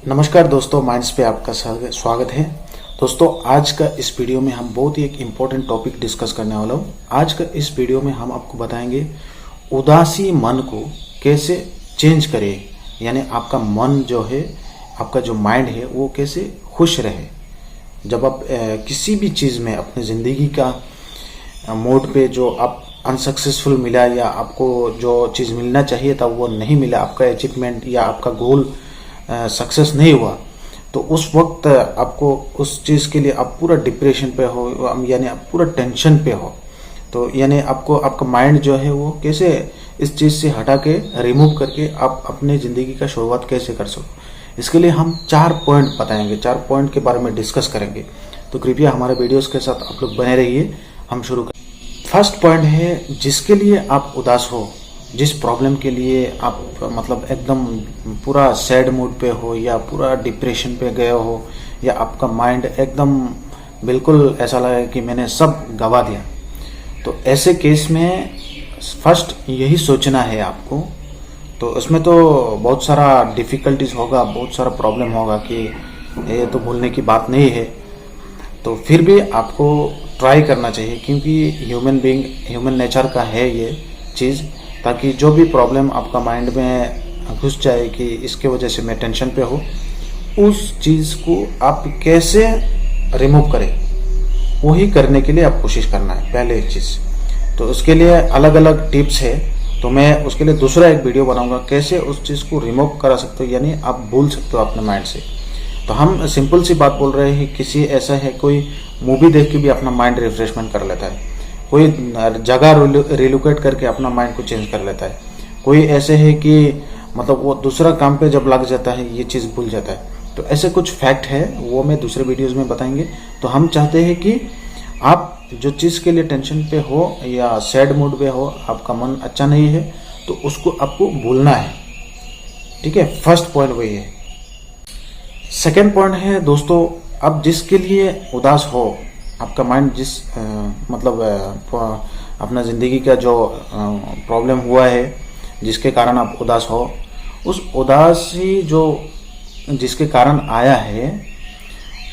नमस्कार दोस्तों, माइंड्स पे आपका स्वागत है। दोस्तों, आज का इस वीडियो में हम बहुत ही एक इम्पोर्टेंट टॉपिक डिस्कस करने वाला हूँ। आज का इस वीडियो में हम आपको बताएंगे उदासी मन को कैसे चेंज करें, यानी आपका मन जो है, आपका जो माइंड है वो कैसे खुश रहे। जब आप किसी भी चीज़ में अपनी ज़िंदगी का मोड पे जो आप अनसक्सेसफुल मिला या आपको जो चीज़ मिलना चाहिए था वो नहीं मिला, आपका अचीवमेंट या आपका गोल सक्सेस नहीं हुआ, तो उस वक्त आपको उस चीज़ के लिए आप पूरा डिप्रेशन पे हो, यानी आप पूरा टेंशन पे हो। तो यानी आपको आपका माइंड जो है वो कैसे इस चीज़ से हटा के रिमूव करके आप अपने ज़िंदगी का शुरुआत कैसे कर सको, इसके लिए हम 4 पॉइंट बताएंगे, 4 पॉइंट के बारे में डिस्कस करेंगे। तो कृपया हमारे वीडियोस के साथ आप लोग बने रहिए। हम शुरू करें। फर्स्ट पॉइंट है, जिसके लिए आप उदास हो, जिस प्रॉब्लम के लिए आप मतलब एकदम पूरा सैड मूड पे हो या पूरा डिप्रेशन पे गए हो या आपका माइंड एकदम बिल्कुल ऐसा लगे कि मैंने सब गवा दिया, तो ऐसे केस में फर्स्ट यही सोचना है आपको। तो इसमें तो बहुत सारा डिफ़िकल्टीज होगा, बहुत सारा प्रॉब्लम होगा कि ये तो भूलने की बात नहीं है, तो फिर भी आपको ट्राई करना चाहिए, क्योंकि ह्यूमन नेचर का है ये चीज़, ताकि जो भी प्रॉब्लम आपका माइंड में घुस जाए कि इसके वजह से मैं टेंशन पे हूँ, उस चीज़ को आप कैसे रिमूव करें, वही करने के लिए आप कोशिश करना है पहले एक चीज़। तो उसके लिए अलग अलग टिप्स है, तो मैं उसके लिए दूसरा एक वीडियो बनाऊंगा कैसे उस चीज़ को रिमूव करा सकते हो, यानी आप भूल सकते हो अपने माइंड से। तो हम सिंपल सी बात बोल रहे हैं, किसी ऐसा है कोई मूवी देख के भी अपना माइंड रिफ्रेशमेंट कर लेता है, कोई जगह रिलोकेट करके अपना माइंड को चेंज कर लेता है, कोई ऐसे है कि मतलब वो दूसरा काम पे जब लग जाता है ये चीज़ भूल जाता है। तो ऐसे कुछ फैक्ट है, वो मैं दूसरे वीडियोस में बताएंगे। तो हम चाहते हैं कि आप जो चीज़ के लिए टेंशन पे हो या सैड मूड पे हो, आपका मन अच्छा नहीं है, तो उसको आपको भूलना है। ठीक है, फर्स्ट पॉइंट वही है। सेकेंड पॉइंट है दोस्तों, आप जिसके लिए उदास हो, आपका माइंड जिस अपना ज़िंदगी का जो प्रॉब्लम हुआ है जिसके कारण आप उदास हो, उस उदासी जो जिसके कारण आया है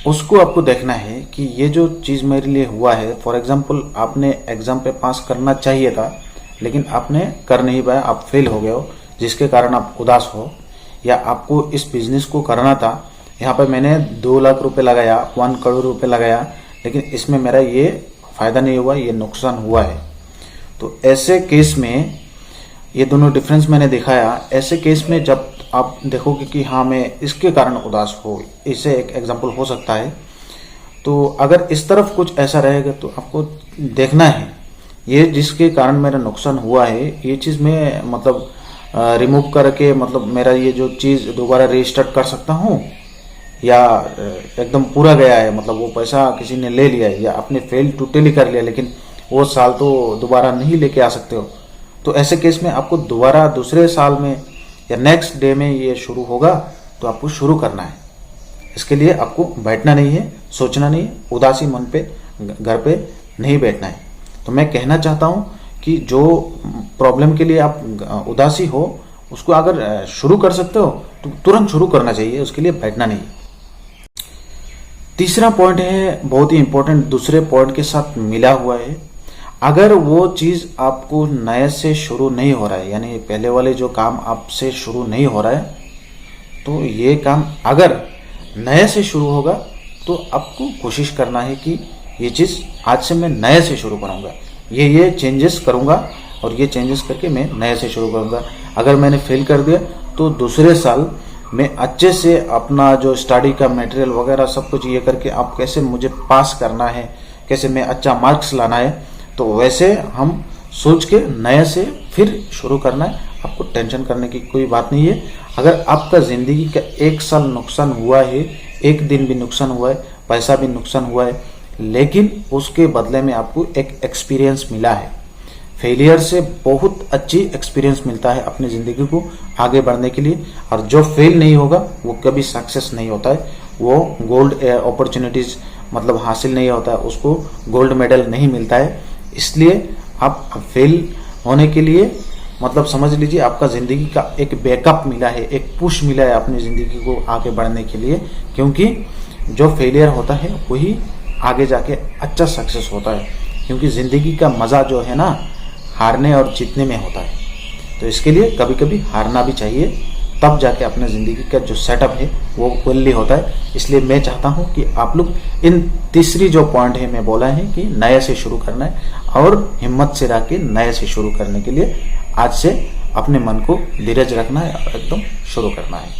उसको आपको देखना है कि ये जो चीज़ मेरे लिए हुआ है। फॉर एग्जांपल, आपने एग्ज़ाम पे पास करना चाहिए था लेकिन आपने कर नहीं पाया, आप फेल हो गए हो, जिसके कारण आप उदास हो। या आपको इस बिजनेस को करना था, यहाँ पर मैंने 2 लाख रुपए लगाया, 1 करोड़ रुपए लगाया, लेकिन इसमें मेरा ये फ़ायदा नहीं हुआ, ये नुकसान हुआ है। तो ऐसे केस में ये दोनों डिफरेंस मैंने दिखाया। ऐसे केस में जब आप देखोगे कि हाँ मैं इसके कारण उदास हो, इसे एक एग्जांपल हो सकता है, तो अगर इस तरफ कुछ ऐसा रहेगा तो आपको देखना है ये जिसके कारण मेरा नुकसान हुआ है, ये चीज़ मैं मतलब रिमूव करके मतलब मेरा ये जो चीज़ दोबारा रीस्टार्ट कर सकता हूँ, या एकदम पूरा गया है, मतलब वो पैसा किसी ने ले लिया है या आपने फेल टोटली कर लिया, लेकिन वो साल तो दोबारा नहीं लेके आ सकते हो। तो ऐसे केस में आपको दोबारा दूसरे साल में या नेक्स्ट डे में ये शुरू होगा, तो आपको शुरू करना है। इसके लिए आपको बैठना नहीं है, सोचना नहीं है, उदासी मन पे घर पे नहीं बैठना है। तो मैं कहना चाहता हूँ कि जो प्रॉब्लम के लिए आप उदासी हो, उसको अगर शुरू कर सकते हो तो तुरंत शुरू करना चाहिए, उसके लिए बैठना नहीं। तीसरा पॉइंट है बहुत ही इंपॉर्टेंट, दूसरे पॉइंट के साथ मिला हुआ है। अगर वो चीज़ आपको नए से शुरू नहीं हो रहा है, यानी पहले वाले जो काम आपसे शुरू नहीं हो रहा है, तो ये काम अगर नए से शुरू होगा तो आपको कोशिश करना है कि ये चीज़ आज से मैं नए से शुरू करूँगा, ये चेंजेस करूँगा और ये चेंजेस करके मैं नए से शुरू करूँगा। अगर मैंने फेल कर दिया तो दूसरे साल मैं अच्छे से अपना जो स्टडी का मटेरियल वगैरह सब कुछ ये करके आप कैसे मुझे पास करना है, कैसे मैं अच्छा मार्क्स लाना है, तो वैसे हम सोच के नए से फिर शुरू करना है। आपको टेंशन करने की कोई बात नहीं है। अगर आपका ज़िंदगी का 1 साल नुकसान हुआ है, 1 दिन भी नुकसान हुआ है, पैसा भी नुकसान हुआ है, लेकिन उसके बदले में आपको एक एक्सपीरियंस मिला है। फेलियर से बहुत अच्छी एक्सपीरियंस मिलता है अपनी ज़िंदगी को आगे बढ़ने के लिए। और जो फेल नहीं होगा वो कभी सक्सेस नहीं होता है, वो गोल्ड अपॉर्चुनिटीज़ मतलब हासिल नहीं होता है, उसको गोल्ड मेडल नहीं मिलता है। इसलिए आप फेल होने के लिए मतलब समझ लीजिए आपका जिंदगी का एक बैकअप मिला है, एक पुश मिला है अपनी जिंदगी को आगे बढ़ने के लिए, क्योंकि जो फेलियर होता है वही आगे जाके अच्छा सक्सेस होता है। क्योंकि जिंदगी का मजा जो है ना हारने और जीतने में होता है। तो इसके लिए कभी कभी हारना भी चाहिए, तब जाके अपने जिंदगी का जो सेटअप है वो फुल्ली होता है। इसलिए मैं चाहता हूं कि आप लोग इन तीसरी जो पॉइंट है मैं बोला है कि नए से शुरू करना है और हिम्मत से रख के नए से शुरू करने के लिए आज से अपने मन को धीरज रखना है और एकदम शुरू करना है।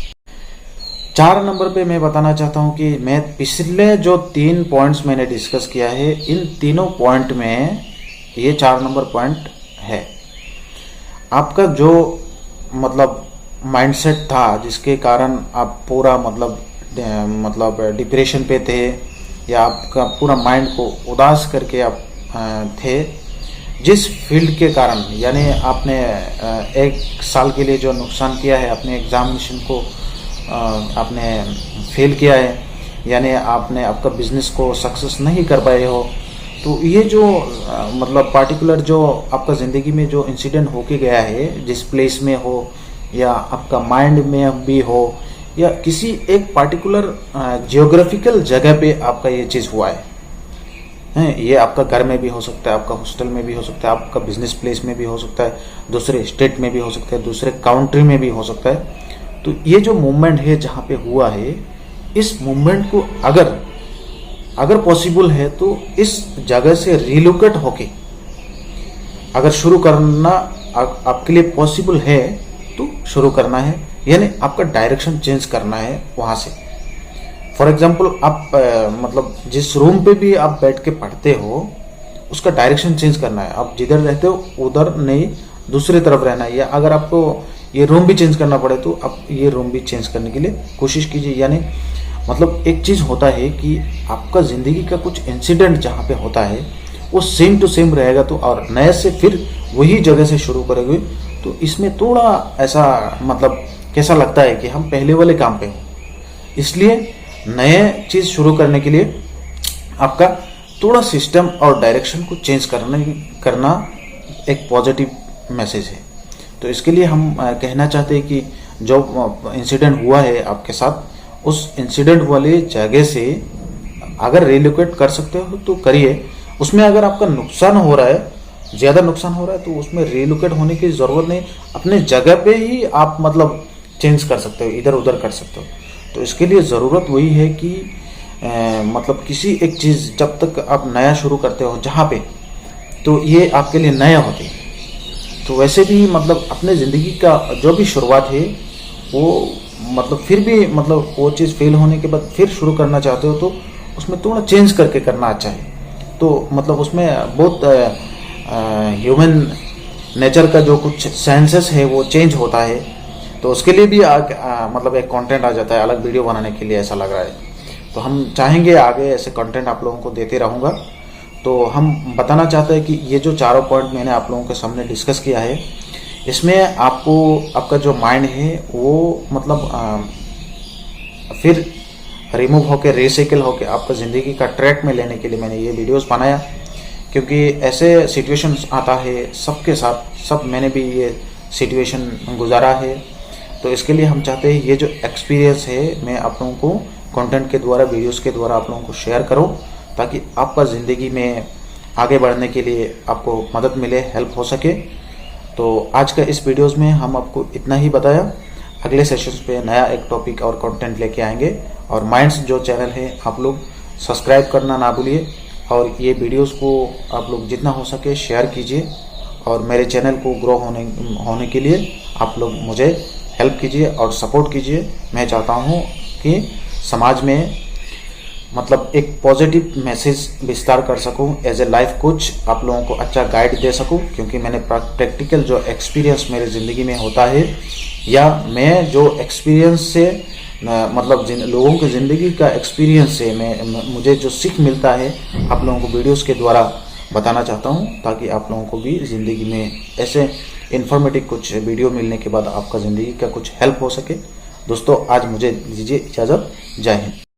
4 नंबर पे मैं बताना चाहता हूं कि मैं पिछले जो 3 पॉइंट्स मैंने डिस्कस किया है, इन तीनों पॉइंट में ये 4 नंबर पॉइंट है। आपका जो मतलब माइंडसेट था जिसके कारण आप पूरा मतलब डिप्रेशन पे थे या आपका पूरा माइंड को उदास करके आप थे, जिस फील्ड के कारण, यानी आपने 1 साल के लिए जो नुकसान किया है, अपने एग्जामिनेशन को आपने फेल किया है, यानी आपने आपका बिजनेस को सक्सेस नहीं कर पाए हो, तो ये जो मतलब पार्टिकुलर जो आपका ज़िंदगी में जो इंसिडेंट होके गया है, जिस प्लेस में हो या आपका माइंड में भी हो या किसी एक पार्टिकुलर जियोग्राफिकल जगह पे आपका ये चीज़ हुआ है, ये आपका घर में भी हो सकता है, आपका हॉस्टल में भी हो सकता है, आपका बिजनेस प्लेस में भी हो सकता है, दूसरे स्टेट में भी हो सकता है, दूसरे कंट्री में भी हो सकता है। तो ये जो मूवमेंट है जहाँ पे हुआ है, इस मूवमेंट को अगर पॉसिबल है तो इस जगह से रिलोकेट होके अगर शुरू करना आपके लिए पॉसिबल है तो शुरू करना है, यानी आपका डायरेक्शन चेंज करना है वहां से। फॉर एग्जाम्पल आप मतलब जिस रूम पे भी आप बैठ के पढ़ते हो उसका डायरेक्शन चेंज करना है। आप जिधर रहते हो उधर नहीं, दूसरी तरफ रहना है, या अगर आपको ये रूम भी चेंज करना पड़े तो आप ये रूम भी चेंज करने के लिए कोशिश कीजिए। यानी मतलब एक चीज होता है कि आपका जिंदगी का कुछ इंसिडेंट जहाँ पे होता है वो सेम टू सेम रहेगा, तो और नए से फिर वही जगह से शुरू करेंगे तो इसमें थोड़ा ऐसा मतलब कैसा लगता है कि हम पहले वाले काम पे हैं। इसलिए नए चीज शुरू करने के लिए आपका थोड़ा सिस्टम और डायरेक्शन को चेंज करना एक पॉजिटिव मैसेज है। तो इसके लिए हम कहना चाहते हैं कि जो इंसिडेंट हुआ है आपके साथ, उस इंसिडेंट वाले जगह से अगर रिलोकेट कर सकते हो तो करिए। उसमें अगर आपका नुकसान हो रहा है, ज्यादा नुकसान हो रहा है, तो उसमें रिलोकेट होने की जरूरत नहीं, अपने जगह पे ही आप मतलब चेंज कर सकते हो, इधर उधर कर सकते हो। तो इसके लिए जरूरत वही है कि मतलब किसी एक चीज जब तक आप नया शुरू करते हो जहाँ पे, तो ये आपके लिए नया होते हैं। तो वैसे भी मतलब अपने जिंदगी का जो भी शुरुआत है वो मतलब फिर भी मतलब वो चीज़ फेल होने के बाद फिर शुरू करना चाहते हो तो उसमें थोड़ा चेंज करके करना अच्छा है। तो मतलब उसमें बहुत ह्यूमन नेचर का जो कुछ सेंसेस है वो चेंज होता है। तो उसके लिए भी मतलब एक कंटेंट आ जाता है अलग वीडियो बनाने के लिए, ऐसा लग रहा है। तो हम चाहेंगे आगे ऐसे कंटेंट आप लोगों को देते रहूँगा। तो हम बताना चाहते हैं कि ये जो 4 पॉइंट मैंने आप लोगों के सामने डिस्कस किया है, इसमें आपको आपका जो माइंड है वो मतलब फिर रिमूव होके रिसाइकिल होके आपका ज़िंदगी का ट्रैक में लेने के लिए मैंने ये वीडियोस बनाया। क्योंकि ऐसे सिचुएशंस आता है सबके साथ, सब मैंने भी ये सिचुएशन गुजारा है। तो इसके लिए हम चाहते हैं ये जो एक्सपीरियंस है मैं आप लोगों को कंटेंट के द्वारा, वीडियोस के द्वारा आप लोगों को शेयर करूं, ताकि आपका ज़िंदगी में आगे बढ़ने के लिए आपको मदद मिले, हेल्प हो सके। तो आज का इस वीडियोस में हम आपको इतना ही बताया। अगले सेशंस पे नया एक टॉपिक और कंटेंट लेके आएंगे। और माइंड्स जो चैनल है आप लोग सब्सक्राइब करना ना भूलिए, और ये वीडियोस को आप लोग जितना हो सके शेयर कीजिए, और मेरे चैनल को ग्रो होने के लिए आप लोग मुझे हेल्प कीजिए और सपोर्ट कीजिए। मैं चाहता हूँ कि समाज में मतलब एक पॉजिटिव मैसेज विस्तार कर सकूं, एज ए लाइफ कोच आप लोगों को अच्छा गाइड दे सकूं। क्योंकि मैंने प्रैक्टिकल जो एक्सपीरियंस मेरे ज़िंदगी में होता है, या मैं जो एक्सपीरियंस से मतलब लोगों की ज़िंदगी का एक्सपीरियंस से मुझे जो सीख मिलता है आप लोगों को वीडियोस के द्वारा बताना चाहता हूं, ताकि आप लोगों को भी ज़िंदगी में ऐसे इन्फॉर्मेटिव कुछ वीडियो मिलने के बाद आपका ज़िंदगी का कुछ हेल्प हो सके। दोस्तों आज मुझे दीजिए इजाज़त। जय हिंद।